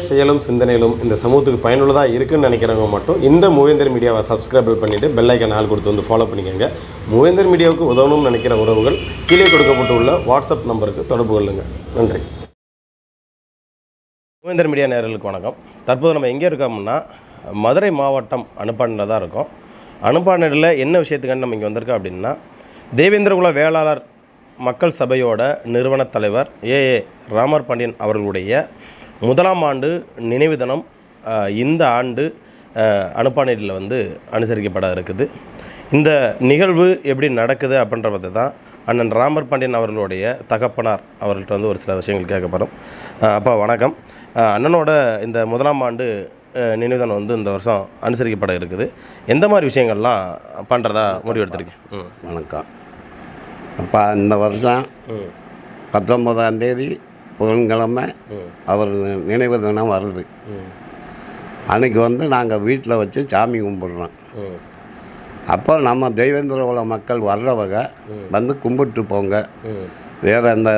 செயலும் சிந்தனையிலும் இந்த சமூகத்துக்கு பயனுள்ளதாக இருக்குன்னு நினைக்கிறவங்க மட்டும் இந்த மூவேந்தர் மீடியாவை சப்ஸ்கிரைப் பண்ணிவிட்டு பெல் ஐக்கான் ஆல் கொடுத்து வந்து ஃபாலோ பண்ணிக்கோங்க. மூவேந்தர் மீடியாவுக்கு உதவணும்னு நினைக்கிற உறவுகள் கீழே கொடுக்கப்பட்டுள்ள வாட்ஸ்அப் நம்பருக்கு தொடர்பு கொள்ளுங்கள். நன்றி. மூவேந்தர் மீடியா நேயர்களுக்கு வணக்கம். தற்போது நம்ம எங்கே இருக்கோம்னா மதுரை மாவட்டம் அனுப்பாண்டில் தான் இருக்கோம். அனுப்பாண்டில் என்ன விஷயத்துக்காண்டி நம்ம இங்கே வந்திருக்கோம் அப்படின்னா, தேவேந்திரகுல வேளாளர் மக்கள் சபையோட நிறுவன தலைவர் ஏஏ ராமர் பாண்டியன் அவர்களுடைய முதலாம் ஆண்டு நினைவு தினம் இந்த ஆண்டு அனுப்பாண்டியில் வந்து அனுசரிக்கப்பட இருக்குது. இந்த நிகழ்வு எப்படி நடக்குது அப்படின்றத தான் அண்ணன் ராமர் பாண்டியன் அவர்களுடைய தகப்பனார் அவர்கள்ட்ட வந்து ஒரு சில விஷயங்கள் கேட்கப்படும். அப்பா வணக்கம். அண்ணனோட இந்த முதலாம் ஆண்டு நினைவு தினம் வந்து இந்த வருஷம் அனுசரிக்கப்பட இருக்குது. எந்த மாதிரி விஷயங்கள்லாம் பண்ணுறதா முடிவெடுத்திருக்கேன்? வணக்கம் அப்பா. இந்த வருஷம் 19ஆம் தேதி புதன்கிழமை அவர் நினைவு தினம் வருது. அன்றைக்கி வந்து நாங்கள் வீட்டில் வச்சு சாமி கும்பிட்றோம். அப்போ நம்ம தேவேந்திரகுல மக்கள் வர்றவங்க வந்து கும்பிட்டு போங்க. வேறு இந்த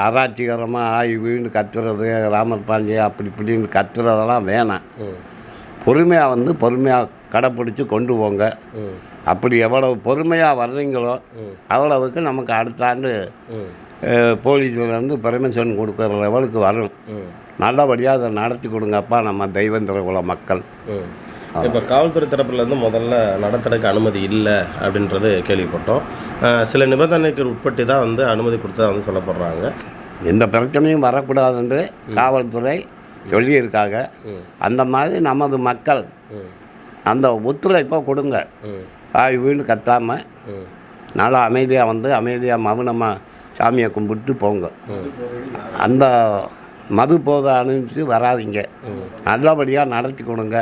ஆராய்ச்சிகரமாக ஆய்வுன்னு கத்துறது, ராமர் பாண்டியன் அப்படி இப்படின்னு கத்துறதெல்லாம் வேணாம். பொறுமையாக வந்து பொறுமையாக கடைப்பிடிச்சி கொண்டு போங்க. அப்படி எவ்வளவு பொறுமையாக வர்றீங்களோ அவ்வளவுக்கு நமக்கு அடுத்த ஆண்டு போலீஸ்லேருந்து பெர்மிஷன் கொடுக்குற லெவலுக்கு வரும். நல்லபடியாக அதை நடத்தி கொடுங்கப்பா நம்ம தேவேந்திரகுல மக்கள். இப்போ காவல்துறை தரப்புலேருந்து முதல்ல நடத்துறதுக்கு அனுமதி இல்லை அப்படின்றது கேள்விப்பட்டோம். சில நிபந்தனைக்கு உட்பட்டு தான் வந்து அனுமதி கொடுத்தா வந்து சொல்லப்படுறாங்க. எந்த பிரச்சனையும் வரக்கூடாதுன்னு காவல்துறை சொல்லியிருக்காங்க. அந்த மாதிரி நமது மக்கள் அந்த ஒத்துழைப்பை கொடுங்க. ஆய்வுன்னு கத்தாமல் நல்லா அமைதியாக வந்து அமைதியாக மௌனமாக சாமியை கும்பிட்டு போங்க. அந்த மது போதை அணிஞ்சு வராதிங்க. நல்லபடியாக நடத்தி கொடுங்க.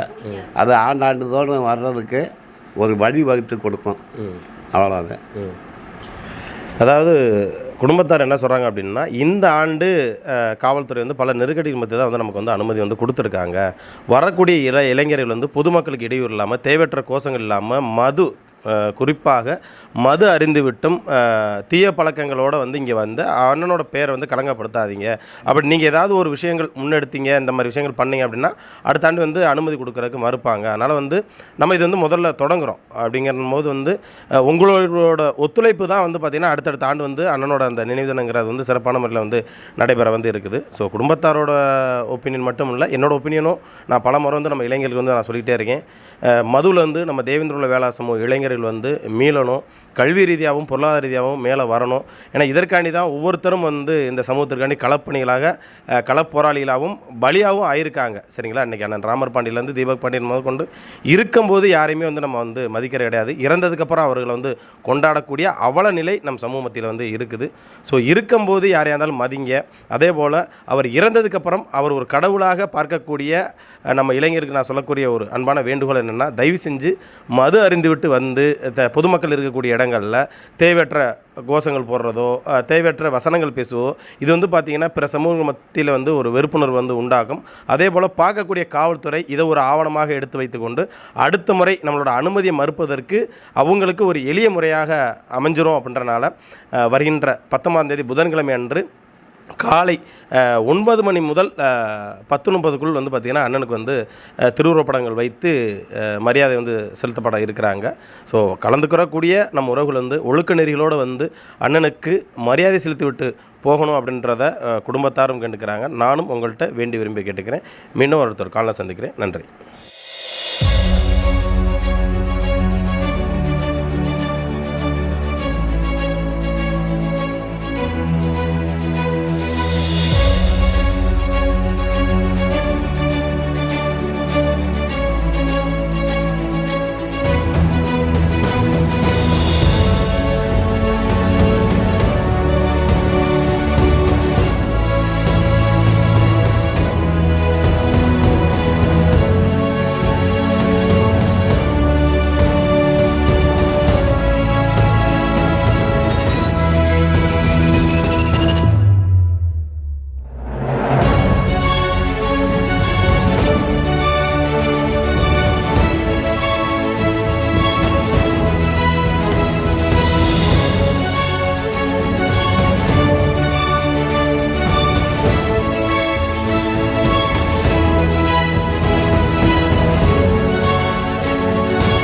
அது ஆண்டாண்டுதோடு வர்றதுக்கு ஒரு வழி வகுத்து கொடுக்கும். அவ்வளோதான். அதாவது குடும்பத்தார் என்ன சொல்கிறாங்க அப்படின்னா, இந்த ஆண்டு காவல்துறை வந்து பல நெருக்கடி மத்திய தான் வந்து நமக்கு வந்து அனுமதி வந்து கொடுத்துருக்காங்க. வரக்கூடிய இளைஞர்கள் வந்து பொதுமக்களுக்கு இடையூறு இல்லாமல், தேவையற்ற கோஷங்கள் இல்லாமல், குறிப்பாக மது அறிந்துவிட்டும் தீய பழக்கங்களோடு வந்து இங்கே வந்து அண்ணனோட பேரை வந்து களங்கப்படுத்தாதீங்க. அப்படி நீங்கள் ஏதாவது ஒரு விஷயங்கள் முன்னெடுத்தீங்க, இந்த மாதிரி விஷயங்கள் பண்ணீங்க அப்படின்னா அடுத்த ஆண்டு வந்து அனுமதி கொடுக்குறதுக்கு மறுப்பாங்க. அதனால் வந்து நம்ம இது வந்து முதல்ல தொடங்குகிறோம். அப்படிங்கிற போது வந்து உங்களோட ஒத்துழைப்பு தான் வந்து பார்த்திங்கன்னா அடுத்தடுத்த ஆண்டு வந்து அண்ணனோட அந்த நினைவு தினங்கிறது வந்து சிறப்பான முறையில் வந்து நடைபெற வந்து இருக்குது. ஸோ குடும்பத்தாரோட ஒப்பீனியன் மட்டும் இல்லை, என்னோடய ஒப்பீனியனும் நான் பல முறை வந்து நம்ம இளைஞர்களுக்கு வந்து நான் சொல்லிகிட்டே இருக்கேன். மதுவில் வந்து நம்ம தேவேந்திரகுல வேளாளர் சமூக இளைஞர்கள் வந்து மீளணும், கல்வி ரீதியாகவும் பொருளாதார ரீதியாகவும் மேலே வரணும். ஏன்னா இதற்காண்டி தான் ஒவ்வொருத்தரும் வந்து இந்த சமூகத்திற்காண்டி களப்பணிகளாக களப்போராளிகளாகவும் பலியாகவும் ஆயிருக்காங்க. சரிங்களா? இன்றைக்கி அண்ணன் ராமர் பாண்டியிலேருந்து தீபக் பாண்டியன் முதற்கொண்டு இருக்கும்போது யாரையுமே வந்து நம்ம வந்து மதிக்கிற கிடையாது. இறந்ததுக்கப்புறம் அவர்களை வந்து கொண்டாடக்கூடிய அவல நிலை நம் சமூக மத்தியில் வந்து இருக்குது. ஸோ இருக்கும்போது யாரையாக இருந்தாலும் மதிங்க. அதே போல் அவர் இறந்ததுக்கப்புறம் அவர் ஒரு கடவுளாக பார்க்கக்கூடிய நம்ம இளைஞருக்கு நான் சொல்லக்கூடிய ஒரு அன்பான வேண்டுகோள் என்னென்னா, தயவு செஞ்சு மது அறிந்துவிட்டு வந்து பொதுமக்கள் இருக்கக்கூடிய இடங்களில் தேவையற்ற கோஷங்கள் போடுறதோ, தேவையற்ற வசனங்கள் பேசுவதோ, இது வந்து பார்த்திங்கன்னா பிற சமூக மத்தியில் வந்து ஒரு வெறுப்புணர்வு வந்து உண்டாகும். அதே போல் பார்க்கக்கூடிய காவல்துறை இதை ஒரு ஆவணமாக எடுத்து வைத்துக்கொண்டு அடுத்த முறை நம்மளோட அனுமதியை மறுப்பதற்கு அவங்களுக்கு ஒரு எளிய முறையாக அமைஞ்சிரும். அப்படின்றனால வருகின்ற 19ஆம் தேதி புதன்கிழமை அன்று காலை 9 மணி முதல் 10:30க்குள் வந்து பார்த்திங்கன்னா அண்ணனுக்கு வந்து திருவுருவப்படங்கள் வைத்து மரியாதை வந்து செலுத்தப்பட இருக்கிறாங்க. ஸோ கலந்துக்கிறக்கூடிய நம்ம உறவுகள் வந்து ஒழுக்க நெறிகளோடு வந்து அண்ணனுக்கு மரியாதை செலுத்திவிட்டு போகணும் அப்படின்றத குடும்பத்தாரும் கேட்டுக்கிறாங்க. நானும் உங்கள்கிட்ட வேண்டி விரும்பி கேட்டுக்கிறேன். மீண்டும் ஒருத்தர் காலையில் சந்திக்கிறேன். நன்றி.